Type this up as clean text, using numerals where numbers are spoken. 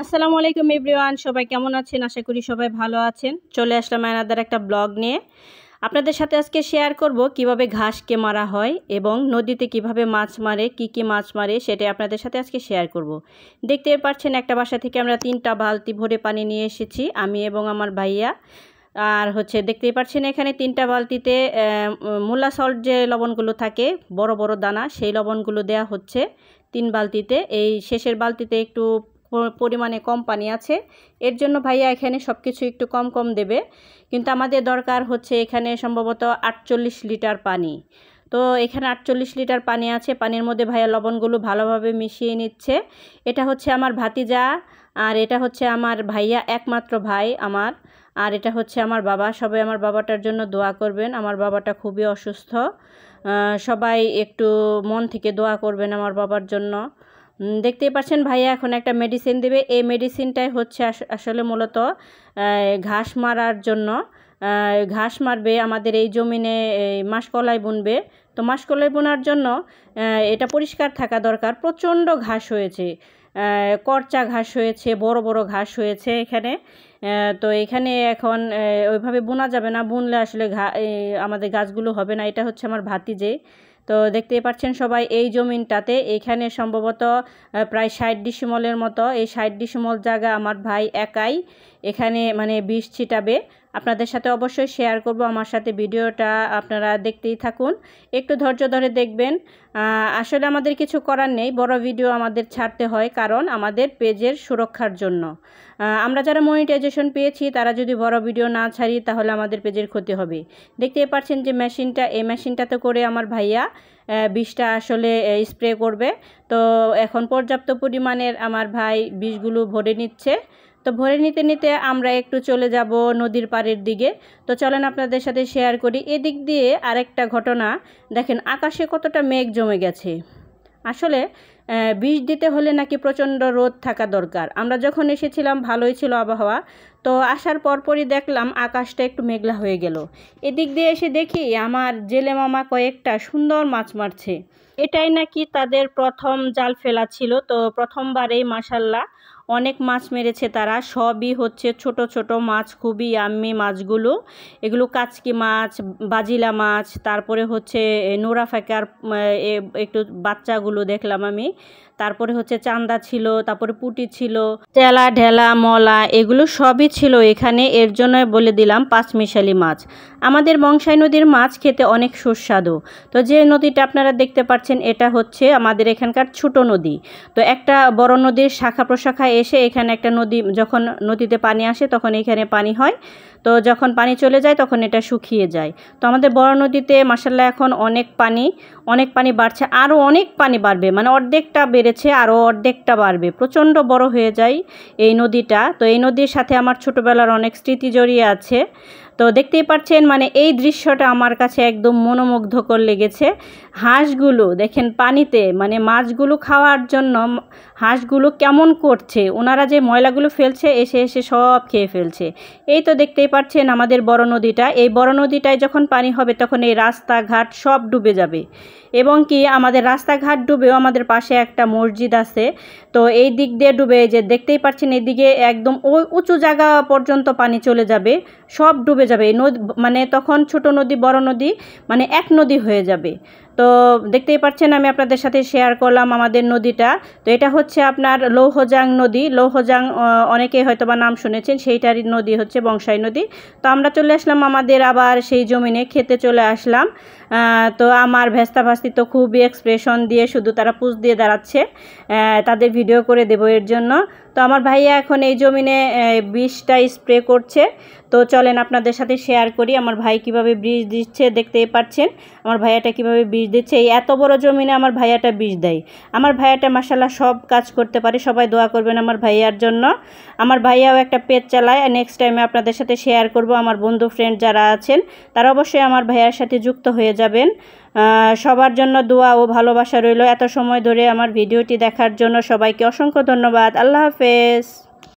আসসালামু আলাইকুম এভরিওয়ান, সবাই কেমন আছেন? আশা করি সবাই ভালো আছেন। চলে আসলাম আনাদার একটা ব্লগ নিয়ে। আপনাদের সাথে আজকে শেয়ার করব কিভাবে ঘাসকে মারা হয় এবং নদীতে কিভাবে মাছ মারে, কি মাছ মারে সেটাই আপনাদের সাথে আজকে শেয়ার করব। দেখতে পাচ্ছেন একটা বাসা থেকে আমরা 3টা বালতি ভরে পানি নিয়ে এসেছি, আমি এবং আমার ভাইয়া। আর দেখতেই পাচ্ছেন এখানে 3টা বালতিতে মুলা সল্ট যে লবণগুলো থাকে বড় বড় দানা, সেই লবণগুলো দেয়া হচ্ছে 3 বালতিতে। এই শেষের বালতিতে একটু পরিমাণে কম পানি আছে, এর জন্য ভাইয়া এখানে সব কিছু একটু কম কম দেবে। কিন্তু আমাদের দরকার হচ্ছে এখানে সম্ভবত 48 লিটার পানি। তো এখানে 48 লিটার পানি আছে, পানির মধ্যে ভাইয়া লবণগুলো ভালোভাবে মিশিয়ে নিচ্ছে। এটা হচ্ছে আমার ভাতিজা, আর এটা হচ্ছে আমার ভাইয়া একমাত্র ভাই আমার, আর এটা হচ্ছে আমার বাবা। সবাই আমার বাবাটার জন্য দোয়া করবেন, আমার বাবাটা খুবই অসুস্থ। সবাই একটু মন থেকে দোয়া করবেন আমার বাবার জন্য। দেখতেই পাচ্ছেন ভাইয়া এখন একটা মেডিসিন দেবে। এই মেডিসিনটাই হচ্ছে আসলে মূলত ঘাস মারার জন্য। ঘাস মারবে আমাদের এই জমিনে, মাসকলাই বুনবে। তো মাসকলাই বোনার জন্য এটা পরিষ্কার থাকা দরকার। প্রচণ্ড ঘাস হয়েছে, করচা ঘাস হয়েছে, বড় বড় ঘাস হয়েছে এখানে। তো এখানে এখন ওইভাবে বোনা যাবে না, বুনলে আসলে আমাদের গাছগুলো হবে না। এটা হচ্ছে আমার ভাতিজে। তো দেখতেই পাচ্ছেন সবাই এই জমিনটাতে, এখানে সম্ভবত প্রায় 60 ডিসিমলের মতো। এই 60 ডিসিমল জায়গা আমার ভাই একাই এখানে বিষ ছিটাবে। আপনাদের সাথে অবশ্যই শেয়ার করব, আমার সাথে ভিডিওটা আপনারা দেখতেই থাকুন, একটু ধৈর্য ধরে দেখবেন। আসলে আমাদের কিছু করার নেই, বড় ভিডিও আমাদের ছাড়তে হয় কারণ আমাদের পেজের সুরক্ষার জন্য। আমরা যারা মনিটাইজেশন পেয়েছি তারা যদি বড় ভিডিও না ছাড়ি তাহলে আমাদের পেজের ক্ষতি হবে। দেখতেই পাচ্ছেন যে মেশিনটা, এই মেশিনটাতে করে আমার ভাইয়া বিষটা আসলে স্প্রে করবে। তো এখন পর্যাপ্ত পরিমাণের আমার ভাই বিষগুলো ভরে নিচ্ছে। তো ভরে নিতে নিতে আমরা একটু চলে যাব নদীর পাড়ের দিকে। তো চলেন আপনাদের সাথে শেয়ার করি। এদিক দিয়ে আরেকটা ঘটনা দেখেন, আকাশে কতটা মেঘ জমে গেছে। আসলে বিষ দিতে হলে নাকি প্রচণ্ড রোদ থাকা দরকার। আমরা যখন এসেছিলাম ভালোই ছিল আবহাওয়া, তো আসার পরপরই দেখলাম আকাশটা একটু মেঘলা হয়ে গেল। এদিক দিয়ে এসে দেখি আমার জেলে মামা কয়েকটা সুন্দর মাছ মারছে। এটাই নাকি তাদের প্রথম জাল ফেলা ছিল। তো প্রথমবারেই মাশাল্লাহ অনেক মাছ মেরেছে তারা। সবই হচ্ছে ছোট ছোট মাছ, খুবই ইয়াম্মি মাছগুলো। এগুলো কাচকি মাছ, বাজিলা মাছ, তারপরে হচ্ছে নোরা ফেকার একটু বাচ্চাগুলো দেখলাম আমি। তারপরে হচ্ছে চান্দা ছিল, তারপরে পুঁটি ছিল, চেলা ঢেলা মলা, এগুলো সবই ছিল এখানে। এর জন্য বলে দিলাম পাঁচমিশালি মাছ। আমাদের বংশাই নদীর মাছ খেতে অনেক সুস্বাদু। তো যে নদীটা আপনারা দেখতে পাচ্ছেন এটা হচ্ছে আমাদের এখানকার ছোট নদী। তো একটা বড় নদীর শাখা প্রশাখা এসে এখানে একটা নদী, যখন নদীতে পানি আসে তখন এখানে পানি হয়। তো যখন পানি চলে যায় তখন এটা শুকিয়ে যায়। তো আমাদের বড় নদীতে মাশাল্লাহ এখন অনেক পানি বাড়ছে, আরও অনেক পানি বাড়বে, অর্ধেকটা বেড়েছে, আরও অর্ধেকটা বাড়বে। প্রচণ্ড বড় হয়ে যায় এই নদীটা। তো এই নদীর সাথে আমার ছোটোবেলার অনেক স্মৃতি জড়িয়ে আছে। তো দেখতেই পাচ্ছেন এই দৃশ্যটা আমার কাছে একদম মনোমুগ্ধকর লেগেছে। হাঁসগুলো দেখেন পানিতে, মাছগুলো খাওয়ার জন্য হাঁসগুলো কেমন করছে, ওনারা যে ময়লাগুলো ফেলছে এসে এসে সব খেয়ে ফেলছে। এই তো দেখতেই পাচ্ছেন আমাদের বড় নদীটা। এই বড় নদীটায় যখন পানি হবে তখন এই রাস্তাঘাট সব ডুবে যাবে, এবং কি আমাদের রাস্তাঘাট ডুবেও আমাদের পাশে একটা মসজিদ আছে। তো এই দিক দিয়ে ডুবে, যে দেখতেই পাচ্ছেন এদিকে একদম ওই উঁচু জায়গা পর্যন্ত পানি চলে যাবে, সব ডুবে যাবে। এই নদী তখন ছোট নদী বড় নদী এক নদী হয়ে যাবে। তো দেখতেই পাচ্ছেন আমি আপনাদের সাথে শেয়ার করলাম আমাদের নদীটা। তো এটা হচ্ছে আপনার লৌহজাং নদী। লৌহজাং অনেকে হয়তো বা নাম শুনেছেন, সেইটারই নদী হচ্ছে বংশাই নদী। তো আমরা চলে আসলাম আমাদের আবার সেই জমিনে খেতে চলে আসলাম। তো আমার ভেস্তা ভাস্তি তো খুবই এক্সপ্রেশন দিয়ে শুধু তারা পুজ দিয়ে দাঁড়াচ্ছে, তাদের ভিডিও করে দেব এর জন্য। তো আমার ভাইয়া এখন এই জমিনে বিষটা স্প্রে করছে। তো চলেন আপনাদের সাথে শেয়ার করি আমার ভাই কিভাবে বিষ দিচ্ছে। দেখতেই পাচ্ছেন আমার ভাইয়াটা কিভাবে বিষ দিচ্ছে। এই এত বড় জমিনে আমার ভাইয়াটা বিষ দেয়। আমার ভাইয়াটা মাশাল্লাহ সব কাজ করতে পারে। সবাই দোয়া করবেন আমার ভাইয়ার জন্য। আমার ভাইয়াও একটা পেজ চালায়, নেক্সট টাইমে আপনাদের সাথে শেয়ার করব। আমার বন্ধু ফ্রেন্ড যারা আছেন তারা অবশ্যই আমার ভাইয়ার সাথে যুক্ত হয়ে যাবেন। সবার জন্য দোয়া ও ভালোবাসা রইল। এত সময় ধরে আমার ভিডিওটি দেখার জন্য সবাইকে অসংখ্য ধন্যবাদ। আল্লাহ হাফেজ।